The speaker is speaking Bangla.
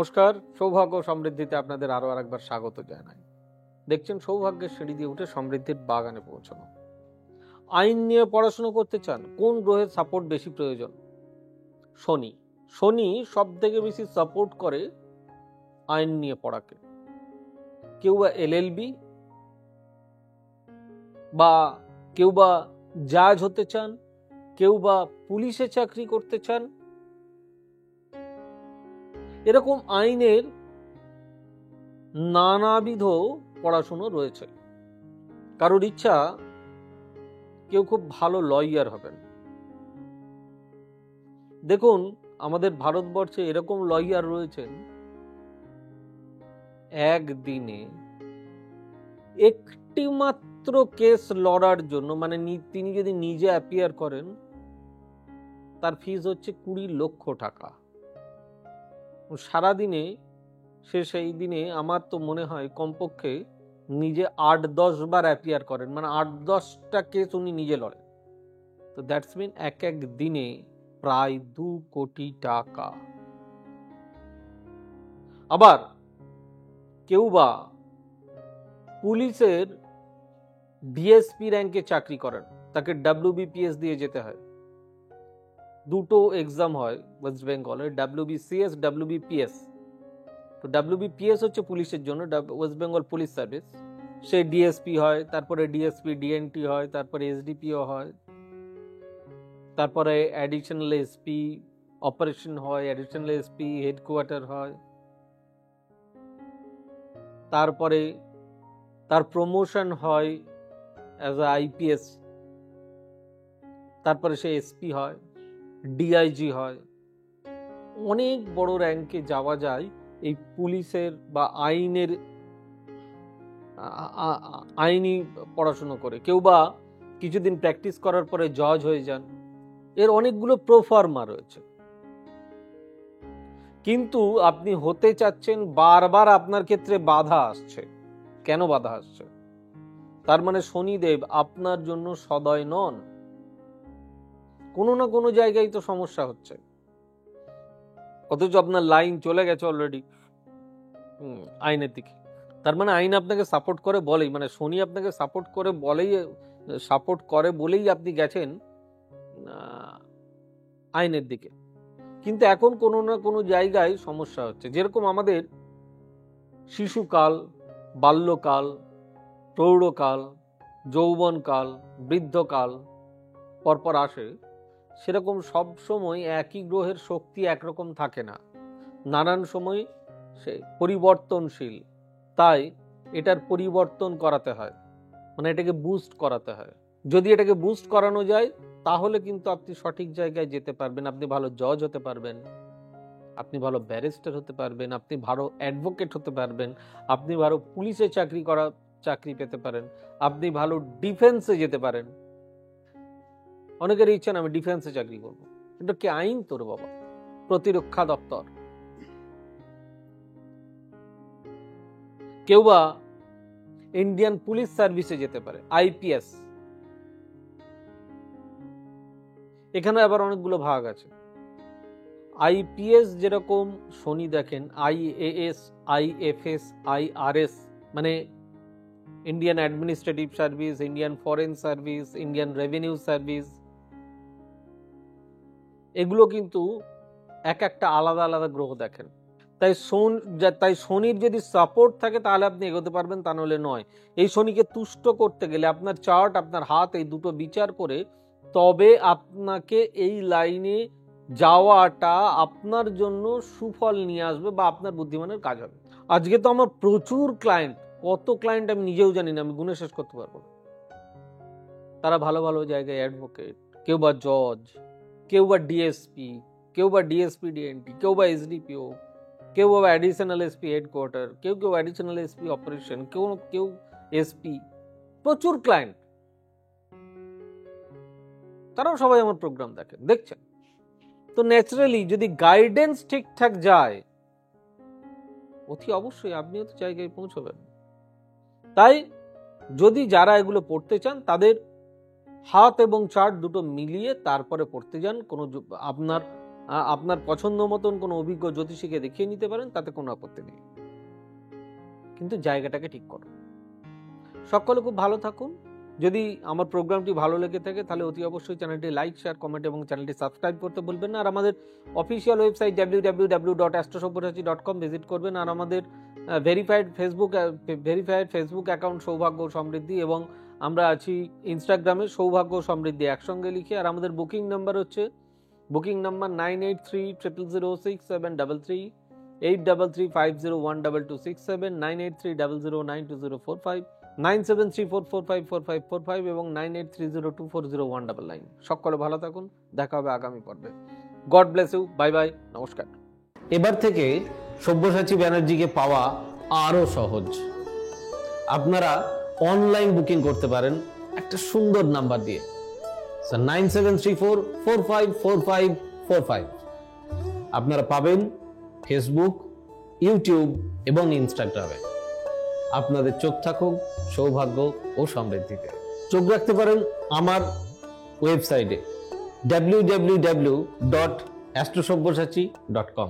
নমস্কার, সৌভাগ্য সমৃদ্ধিতে আপনাদের আরো আরেকবার স্বাগত জানাই। দেখছেন সৌভাগ্যের সিঁড়ি দিয়ে উঠে সমৃদ্ধির বাগানে পৌঁছানো। আইন নিয়ে পড়াশোনা করতে চান? কোন গ্রহের সাপোর্ট বেশি প্রয়োজন? শনি। শনি সব থেকে বেশি সাপোর্ট করে আইন নিয়ে পড়াকে। কেউ বা এলএলবি বা কেউ বা জাজ হতে চান, কেউ বা পুলিশে চাকরি করতে চান। এরকম আইনের নানাবিধ পড়াশুনো রয়েছে। কারোর ইচ্ছা কেউ খুব ভালো লয়ার হবেন। দেখুন, আমাদের ভারতবর্ষে এরকম লয়ার রয়েছেন একদিনে একটি মাত্র কেস লড়ার জন্য, মানে তিনি যদি নিজে অ্যাপিয়ার করেন, তার ফিস হচ্ছে 20 লক্ষ টাকা। সারাদিনে সেই দিনে আমার তো মনে হয় কমপক্ষে নিজে 8-10 বার অ্যাপিয়ার করেন, মানে 8-10টা কেস উনি নিজে লড়েন। তো দ্যাটস মিন এক দিনে প্রায় 2 কোটি টাকা। আবার কেউ বা পুলিশের ডিএসপি র্যাঙ্কে চাকরি করেন, তাকে WBPS দিয়ে যেতে হয়। দুটো এক্সাম হয় ওয়েস্ট বেঙ্গলে, WBCS, WBPS। তো WBPS হচ্ছে পুলিশের জন্য, ওয়েস্ট বেঙ্গল পুলিশ সার্ভিস। সে ডিএসপি হয়, তারপরে ডিএসপি ডিএনটি হয়, তারপরে এসডিপিও হয়, তারপরে অ্যাডিশনাল এসপি অপারেশন হয়, অ্যাডিশনাল এসপি হেডকোয়ার্টার হয়, তারপরে তার প্রমোশন হয় অ্যাজ আ আইপিএস, তারপরে সে এসপি হয়, ডিআইজি হয়। অনেক বড় র্যাঙ্কে যাওয়া যায় এই পুলিশের বা আইনি পড়াশুনো করে। কেউ বা কিছুদিন প্র্যাকটিস করার পরে জজ হয়ে যান। এর অনেকগুলো প্রোফার্মা রয়েছে। কিন্তু আপনি হতে চাচ্ছেন, বারবার আপনার ক্ষেত্রে বাধা আসছে। কেন বাধা আসছে? তার মানে শনিদেব আপনার জন্য সদয় নন। কোনো না কোনো জায়গায় তো সমস্যা হচ্ছে, অথচ আপনার লাইন চলে গেছে অলরেডি আইনের দিকে। তার মানে আইন আপনাকে সাপোর্ট করে বলেই, মানে শনি আপনাকে সাপোর্ট করে বলেই আপনি গেছেন আইনের দিকে। কিন্তু এখন কোনো না কোনো জায়গায় সমস্যা হচ্ছে। যেরকম আমাদের শিশুকাল, বাল্যকাল, প্রৌঢ়কাল, যৌবনকাল, বৃদ্ধকাল পরপর আসে, সেরকম সব সময় একই গ্রহের শক্তি একরকম থাকে না। নানান সময় সে পরিবর্তনশীল। তাই এটার পরিবর্তন করাতে হয়, মানে এটাকে বুস্ট করাতে হয়। যদি এটাকে বুস্ট করানো যায়, তাহলে কিন্তু আপনি সঠিক জায়গায় যেতে পারবেন। আপনি ভালো জজ হতে পারবেন, আপনি ভালো ব্যারিস্টার হতে পারবেন, আপনি ভালো অ্যাডভোকেট হতে পারবেন, আপনি ভালো পুলিশে চাকরি পেতে পারেন, আপনি ভালো ডিফেন্সে যেতে পারেন। অনেকের ইচ্ছা আমি ডিফেন্সে চাকরি করবো। এটা কি আইন তোর বাবা? প্রতিরক্ষা দপ্তর। কেউ বা ইন্ডিয়ান পুলিশ সার্ভিসে যেতে পারে, আইপিএস। এখানে আবার অনেকগুলো ভাগ আছে। আইপিএস যেরকম শনি দেখেন, আইএএস, আইএফএস, আইআরএস, মানে Indian administrative service, Indian foreign service, Indian revenue service, এগুলো কিন্তু এক একটা আলাদা আলাদা গ্রহ দেখেন। তাই শনির যদি সাপোর্ট থাকে তাহলে আপনি এগোতে পারবেন, তা নাহলে নয়। এই শনিকে তুষ্ট করতে গেলে আপনার চার্ট, আপনার হাত, এই দুটো বিচার করে তবে আপনাকে এই লাইনে যাওয়াটা আপনার জন্য সুফল নিয়ে আসবে বা আপনার বুদ্ধিমানের কাজ হবে। আজকে তো আমার প্রচুর ক্লায়েন্ট, কত ক্লায়েন্ট আমি নিজেও জানি না, আমি গুণে শেষ করতে পারবো না। তারা ভালো ভালো জায়গায় অ্যাডভোকেট, কেউ বা জজ, কেউ বা ডিএসপি, কেউ বা ডিএসপি ডিএনটি, কেউ বা এসডিপিও, কেউ বা অ্যাডিশনাল এসপি হেডকোয়ার্টার, কেউ অ্যাডিশনাল এসপি অপারেশন, কেউ এসপি। প্রচুর ক্লায়েন্ট, তারাও সবাই আমার প্রোগ্রাম দেখছেন। তো ন্যাচারালি যদি গাইডেন্স ঠিকঠাক যায়, অতি অবশ্যই আপনিও তো জায়গায় পৌঁছবেন। তাই যদি যারা এগুলো পড়তে চান, তাদের হাত এবং চার্ট দুটো মিলিয়ে তারপরে পড়তে যান। আপনার আপনার পছন্দ মতন কোনো অভিজ্ঞ জ্যোতিষীকে দেখিয়ে নিতে পারেন, তাতে কোনো আপত্তি নেই, কিন্তু জায়গাটাকে ঠিক করুন। সকলে খুব ভালো থাকুন। যদি আমার প্রোগ্রামটি ভালো লেগে থাকে তাহলে অতি অবশ্যই চ্যানেলটি লাইক, শেয়ার, কমেন্ট এবং চ্যানেলটি সাবস্ক্রাইব করতে ভুলবেন না। আর আমাদের অফিসিয়াল ওয়েবসাইট www.astrosavyojasi.com ভিজিট করবেন। আর আমাদের ভেরিফাইড ফেসবুক অ্যাকাউন্ট সৌভাগ্য সমৃদ্ধি, এবং আমরা আছি ইনস্টাগ্রামে সৌভাগ্য সমৃদ্ধি একসঙ্গে লিখে। আর আমাদের বুকিং নাম্বার হচ্ছে 983006733733, 8335012267, 9830092045, 9734454545 এবং 9830240199। সকলে ভালো থাকুন, দেখা হবে আগামী পর্বে। God bless you, bye bye, নমস্কার। এবার থেকে সব্যসাচী ব্যানার্জিকে পাওয়া আরো সহজ। আপনারা অনলাইন বুকিং করতে পারেন একটা সুন্দর নাম্বার দিয়ে, 9734454545। আপনারা পাবেন ফেসবুক, ইউটিউব এবং ইনস্টাগ্রামে। আপনাদের চোখ থাকুক সৌভাগ্য ও সমৃদ্ধিতে। চোখ রাখতে পারেন আমার ওয়েবসাইটে www.astrosavyojasi.com।